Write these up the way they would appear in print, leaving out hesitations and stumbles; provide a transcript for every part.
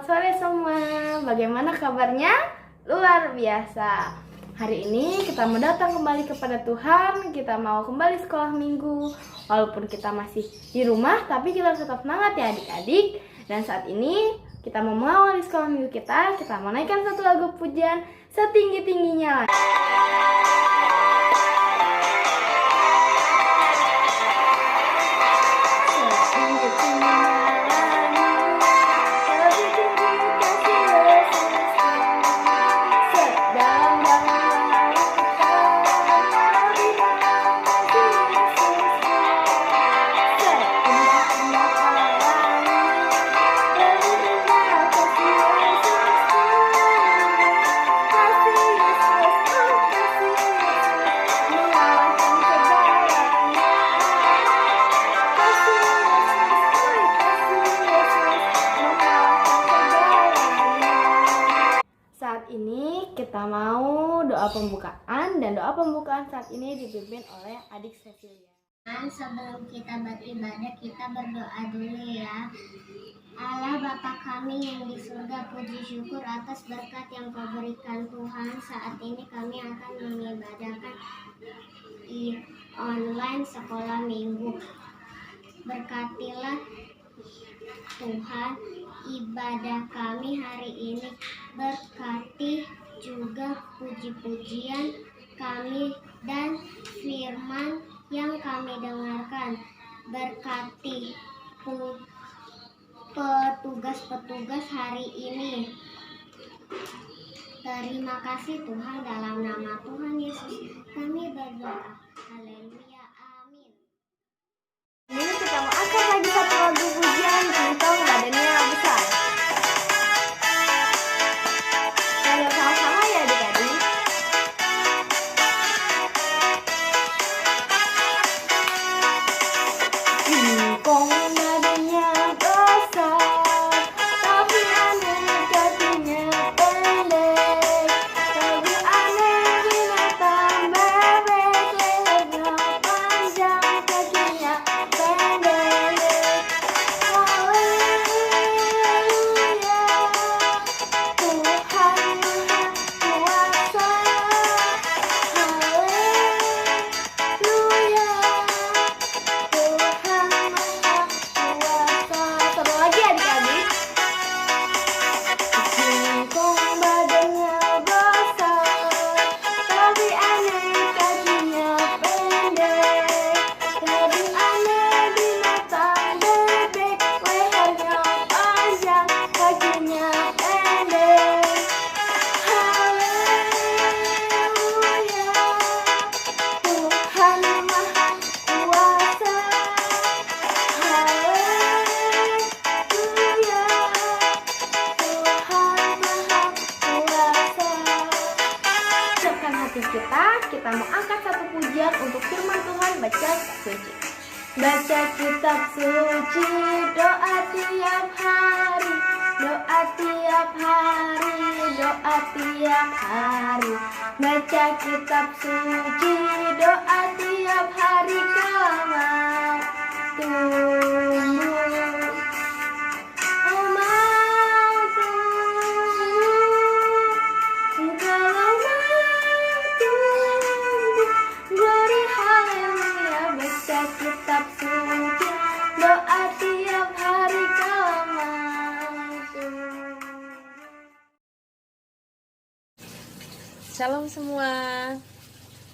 sore semua. Bagaimana kabarnya? Luar biasa. Hari ini kita mau datang kembali kepada Tuhan. Kita mau kembali sekolah minggu. Walaupun kita masih di rumah, tapi kita tetap semangat ya adik-adik. Dan saat ini kita mau mengawali sekolah minggu kita. Kita mau naikkan satu lagu pujian setinggi-tingginya. Kita mau doa pembukaan, dan doa pembukaan saat ini dipimpin oleh adik Cecilia. Sebelum kita beribadah, kita berdoa dulu ya. Allah Bapa kami yang di surga, puji syukur atas berkat yang Kau berikan Tuhan. Saat ini kami akan mengibadahkan online sekolah minggu. Berkatilah Tuhan ibadah kami hari ini. Berkati juga puji-pujian kami dan firman yang kami dengarkan. Berkati petugas-petugas hari ini. Terima kasih Tuhan, dalam nama Tuhan Yesus kami berdoa. Haleluya, amin. Ini kita mau angkat lagi satu lagu pujian tentang badannya besar. Kita mau angkat satu pujian untuk firman Tuhan. Baca suci. Baca kitab suci, doa tiap hari, doa tiap hari, doa tiap hari. Baca kitab suci, doa tiap hari, kau mau tumbuh. Shalom semua.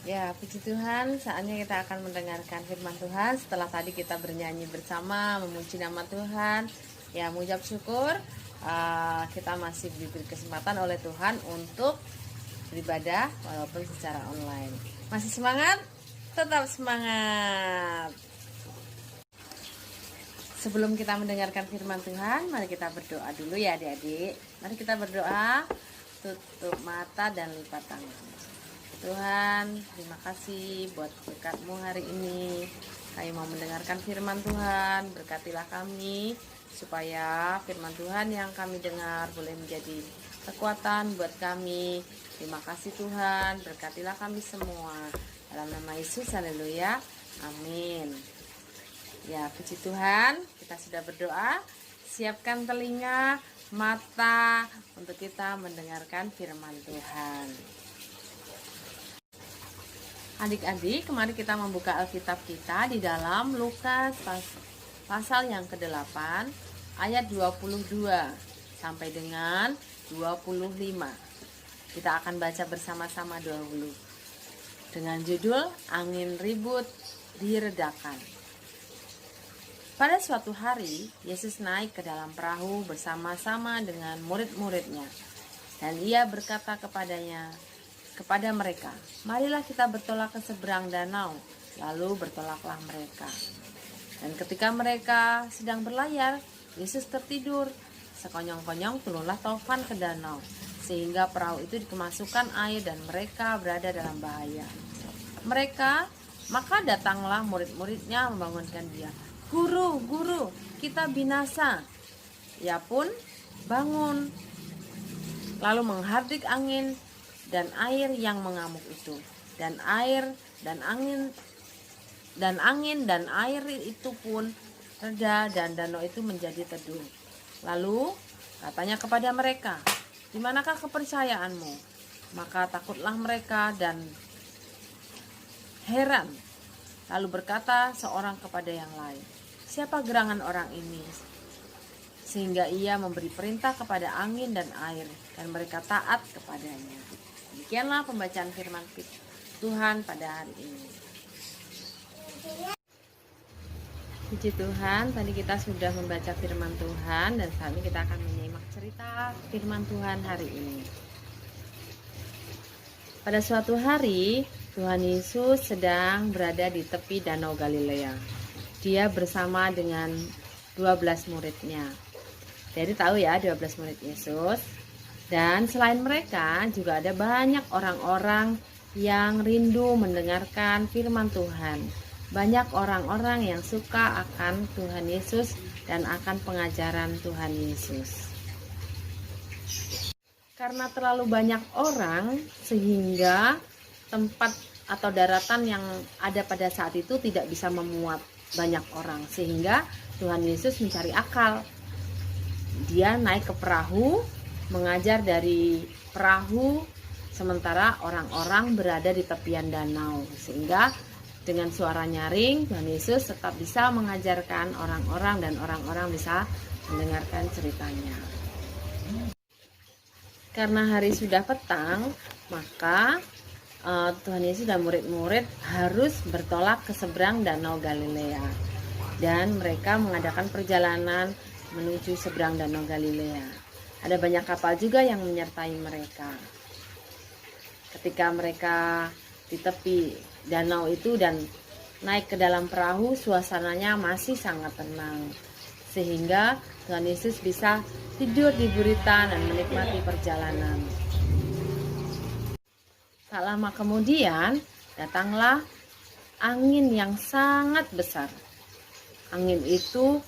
Ya, puji Tuhan, saatnya kita akan mendengarkan firman Tuhan. Setelah tadi kita bernyanyi bersama, memuji nama Tuhan, ya mengucap syukur, kita masih diberi kesempatan oleh Tuhan untuk beribadah walaupun secara online. Masih semangat? Tetap semangat. Sebelum kita mendengarkan firman Tuhan, mari kita berdoa dulu ya adik-adik. Mari kita berdoa. Tutup mata dan lipat tangan. Tuhan, terima kasih buat berkat-Mu hari ini. Kami mau mendengarkan firman Tuhan. Berkatilah kami supaya firman Tuhan yang kami dengar boleh menjadi kekuatan buat kami. Terima kasih Tuhan, berkatilah kami semua. Dalam nama Yesus, haleluya, amin. Ya, puji Tuhan, kita sudah berdoa. Siapkan telinga, mata untuk kita mendengarkan firman Tuhan. Adik-adik, kemari kita membuka Alkitab kita di dalam Lukas pasal yang ke-8 ayat 22 sampai dengan 25. Kita akan baca bersama-sama dahulu dengan judul Angin Ribut Diredakan. Pada suatu hari, Yesus naik ke dalam perahu bersama-sama dengan murid-muridnya. Dan ia berkata kepada mereka, "Marilah kita bertolak ke seberang danau." Lalu bertolaklah mereka. Dan ketika mereka sedang berlayar, Yesus tertidur. Sekonyong-konyong turunlah taufan ke danau, sehingga perahu itu dikemasukan air dan mereka berada dalam bahaya. Maka datanglah murid-muridnya membangunkan dia. "Guru, guru, kita binasa." Ia pun bangun, lalu menghardik angin dan air yang mengamuk itu. Dan angin dan air itu pun reda dan danau itu menjadi teduh. Lalu katanya kepada mereka, "Di manakah kepercayaanmu?" Maka takutlah mereka dan heran. Lalu berkata seorang kepada yang lain, "Siapa gerangan orang ini sehingga ia memberi perintah kepada angin dan air dan mereka taat kepadanya?" Demikianlah pembacaan firman Tuhan pada hari ini. Puji Tuhan, tadi kita sudah membaca firman Tuhan dan saat ini kita akan menyimak cerita firman Tuhan hari ini. Pada suatu hari, Tuhan Yesus sedang berada di tepi Danau Galilea. Dia bersama dengan 12 muridnya. Jadi tahu ya 12 murid Yesus. Dan selain mereka juga ada banyak orang-orang yang rindu mendengarkan firman Tuhan. Banyak orang-orang yang suka akan Tuhan Yesus dan akan pengajaran Tuhan Yesus. Karena terlalu banyak orang sehingga tempat atau daratan yang ada pada saat itu tidak bisa memuat banyak orang, sehingga Tuhan Yesus mencari akal. Dia naik ke perahu, mengajar dari perahu sementara orang-orang berada di tepian danau, sehingga dengan suara nyaring Tuhan Yesus tetap bisa mengajarkan orang-orang dan orang-orang bisa mendengarkan ceritanya. Karena hari sudah petang, maka Tuhan Yesus dan murid-murid harus bertolak ke seberang Danau Galilea. Dan mereka mengadakan perjalanan menuju seberang Danau Galilea. Ada banyak kapal juga yang menyertai mereka. Ketika mereka di tepi danau itu dan naik ke dalam perahu, suasananya masih sangat tenang. Sehingga Tuhan Yesus bisa tidur di buritan dan menikmati perjalanan. Tak lama kemudian datanglah angin yang sangat besar. Angin itu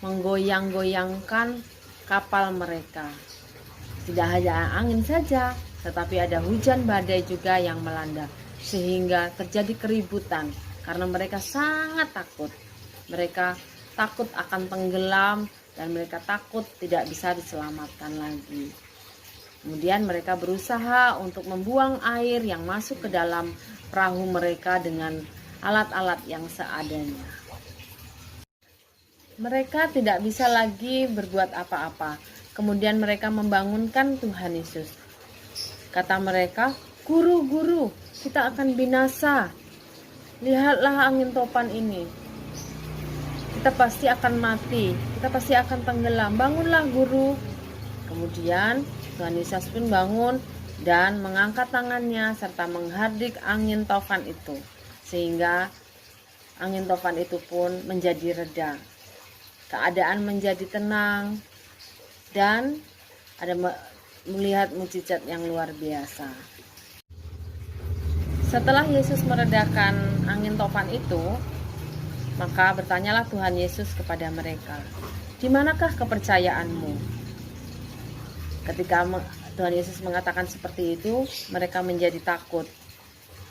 menggoyang-goyangkan kapal mereka. Tidak hanya angin saja, tetapi ada hujan badai juga yang melanda, sehingga terjadi keributan karena mereka sangat takut. Mereka takut akan tenggelam dan mereka takut tidak bisa diselamatkan lagi. Kemudian mereka berusaha untuk membuang air yang masuk ke dalam perahu mereka dengan alat-alat yang seadanya. Mereka tidak bisa lagi berbuat apa-apa. Kemudian mereka membangunkan Tuhan Yesus. Kata mereka, "Guru, guru, kita akan binasa. Lihatlah angin topan ini. Kita pasti akan mati. Kita pasti akan tenggelam. Bangunlah, guru." Kemudian Tuhan Yesus pun bangun dan mengangkat tangannya serta menghardik angin topan itu. Sehingga angin topan itu pun menjadi reda. Keadaan menjadi tenang dan ada melihat mukjizat yang luar biasa. Setelah Yesus meredakan angin topan itu, maka bertanyalah Tuhan Yesus kepada mereka, "Di manakah kepercayaanmu?" Ketika Tuhan Yesus mengatakan seperti itu, mereka menjadi takut.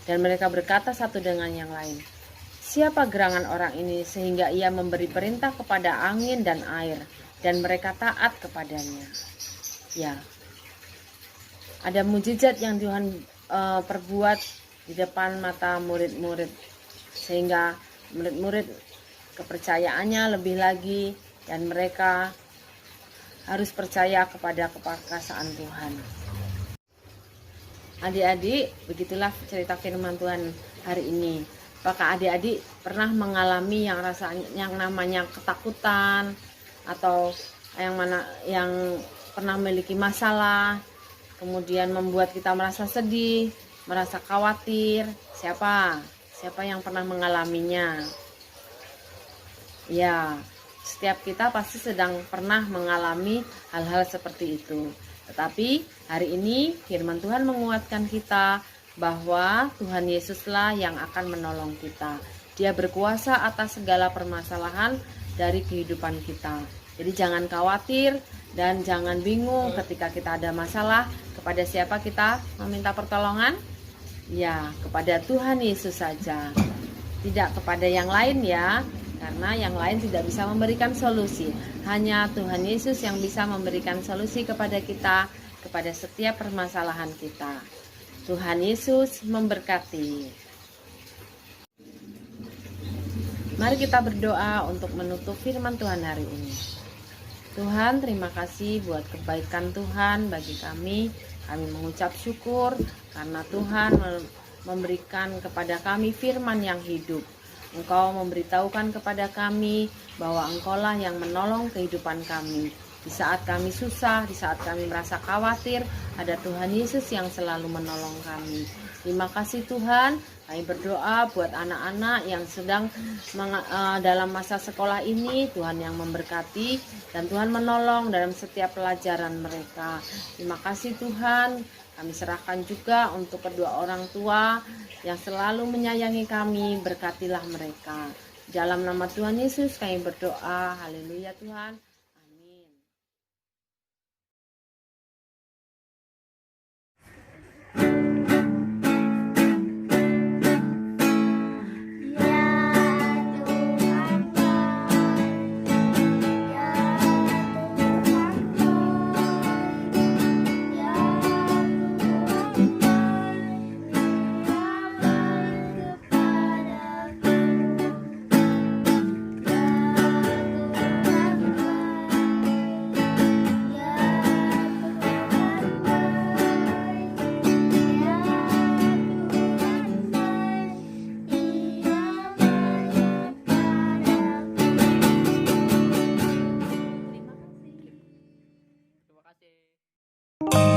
Dan mereka berkata satu dengan yang lain, "Siapa gerangan orang ini sehingga ia memberi perintah kepada angin dan air, dan mereka taat kepadanya. Ya, ada mujizat yang Tuhan perbuat di depan mata murid-murid, sehingga murid-murid kepercayaannya lebih lagi dan mereka harus percaya kepada keperkasaan Tuhan. Adik-adik, begitulah cerita firman Tuhan hari ini. Apakah adik-adik pernah mengalami yang namanya ketakutan, atau yang pernah memiliki masalah, kemudian membuat kita merasa sedih, merasa khawatir? Siapa yang pernah mengalaminya? Ya, setiap kita pasti sedang pernah mengalami hal-hal seperti itu. Tetapi hari ini firman Tuhan menguatkan kita bahwa Tuhan Yesuslah yang akan menolong kita. Dia berkuasa atas segala permasalahan dari kehidupan kita. Jadi jangan khawatir dan jangan bingung ketika kita ada masalah. Kepada siapa kita meminta pertolongan? Ya, kepada Tuhan Yesus saja. Tidak kepada yang lain ya, karena yang lain tidak bisa memberikan solusi. Hanya Tuhan Yesus yang bisa memberikan solusi kepada kita, kepada setiap permasalahan kita. Tuhan Yesus memberkati. Mari kita berdoa untuk menutup firman Tuhan hari ini. Tuhan, terima kasih buat kebaikan Tuhan bagi kami. Kami mengucap syukur karena Tuhan memberikan kepada kami firman yang hidup. Engkau memberitahukan kepada kami bahwa Engkaulah yang menolong kehidupan kami. Di saat kami susah, di saat kami merasa khawatir, ada Tuhan Yesus yang selalu menolong kami. Terima kasih Tuhan. Kami berdoa buat anak-anak yang sedang dalam masa sekolah ini, Tuhan yang memberkati dan Tuhan menolong dalam setiap pelajaran mereka. Terima kasih Tuhan. Kami serahkan juga untuk kedua orang tua yang selalu menyayangi kami, berkatilah mereka. Dalam nama Tuhan Yesus kami berdoa. Haleluya Tuhan. Terima kasih.